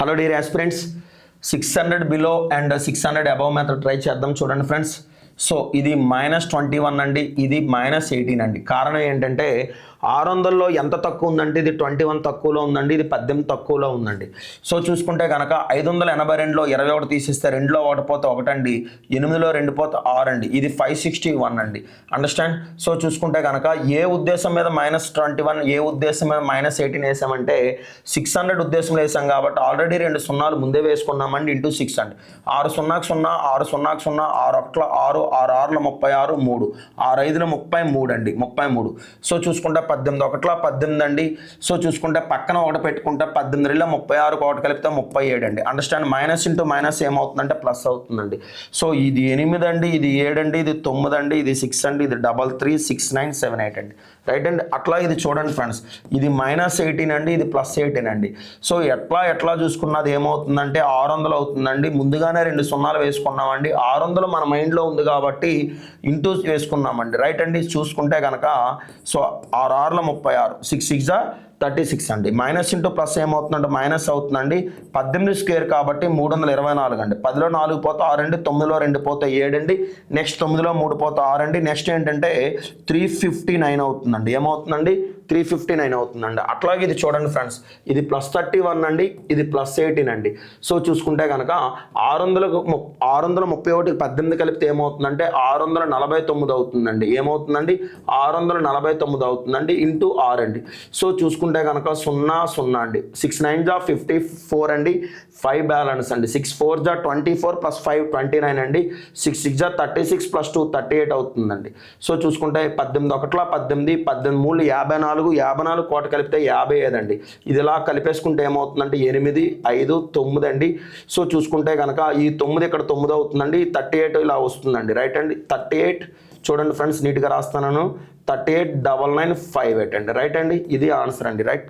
Hello dear aspirants, 600 below and 600 above method try చేద్దాం. చూడండి friends, so ఇది -21 అండి, ఇది -18 అండి. కారణం ఏంటంటే 600లో ఎంత తక్కువ ఉందంటే ఇది 21 తక్కువలో ఉందండి, ఇది 18 తక్కువలో ఉందండి. సో చూసుకుంటే కనుక 582లో 21 తీసిస్తే 2లో 1 పోతే 1 అండి, 8లో 2 పోతే 6 అండి, ఇది 561 అండి. అండర్స్టాండ్? సో చూసుకుంటే కనుక ఏ ఉద్దేశం మీద -21, ఏ ఉద్దేశం మీద -18 వేసామంటే 600 ఉద్దేశంలో వేసాం కాబట్టి ఆల్రెడీ 2 సున్నాలు ముందే వేసుకున్నామండి. ఇంటూ 6 అండి, 6 0 0, 6 0 0, 6 1 6, 6 6 36, 3, 6 5 33 అండి, 33. సో చూసుకుంటే 18 1 18 అండి. సో చూసుకుంటే పక్కన ఒకటి పెట్టుకుంటే 18 36 ఒకటి కలిపితే 37 అండి. అండర్స్టాండ్? మైనస్ ఇంటూ మైనస్ ఏమవుతుందంటే ప్లస్ అవుతుందండి. సో ఇది 8 అండి, ఇది 7 అండి, ఇది 9 అండి, ఇది 6 అండి, ఇది 3 3 6 9 7 8 అండి. రైట్ అండి. అట్లా ఇది చూడండి ఫ్రెండ్స్, ఇది -18 అండి, ఇది +18 అండి. సో ఎట్లా చూసుకున్నది ఏమవుతుందంటే 600 అవుతుందండి. ముందుగానే 2 సున్నాలు వేసుకున్నామండి. 600 మన మైండ్లో ఉంది కాబట్టి ఇంటూ వేసుకున్నామండి. రైట్ అండి. చూసుకుంటే కనుక సో 6 6 36, 6 6 36 అండి. మైనస్ ఇంటూ ప్లస్ ఏమవుతుందంటే మైనస్ అవుతుందండి. 18 స్క్వేర్ కాబట్టి 324 అండి. 10లో 4 పోతే 6 అండి, 9లో 2 పోతే 7 అండి, నెక్స్ట్ 9లో 3 పోతే 6 అండి. నెక్స్ట్ ఏంటంటే 359 అవుతుందండి. ఏమవుతుందండి? 359 అవుతుందండి. అట్లాగే ఇది చూడండి ఫ్రెండ్స్, ఇది +31 అండి, ఇది +18 అండి. సో చూసుకుంటే కనుక 631 18 కలిపితే ఏమవుతుందంటే 649 అవుతుందండి. ఏమవుతుందండి? 649 అవుతుందండి, ఇంటూ 6 అండి. సో చూసుకుంటే కనుక 0 0 అండి, 6 9 జా 54 అండి, 5 బ్యాలెన్స్ అండి, 6 4 జా 24 + 5 29 అండి, 6 6 జా 36 + 2 38 అవుతుందండి. సో చూసుకుంటే 18 1 18, 18 3 54, 54 కోట కలిపితే 55 అండి. ఇది ఇలా కలిపేసుకుంటే ఏమవుతుందంటే 8 5 9 అండి. సో చూసుకుంటే కనుక ఈ 9 ఇక్కడ 9 అవుతుందండి, 38 ఇలా వస్తుందండి. రైట్ అండి. 38 చూడండి ఫ్రెండ్స్, నీట్గా రాస్తాను, 38 99 58 అండి. రైట్ అండి. ఇది ఆన్సర్ అండి. రైట్.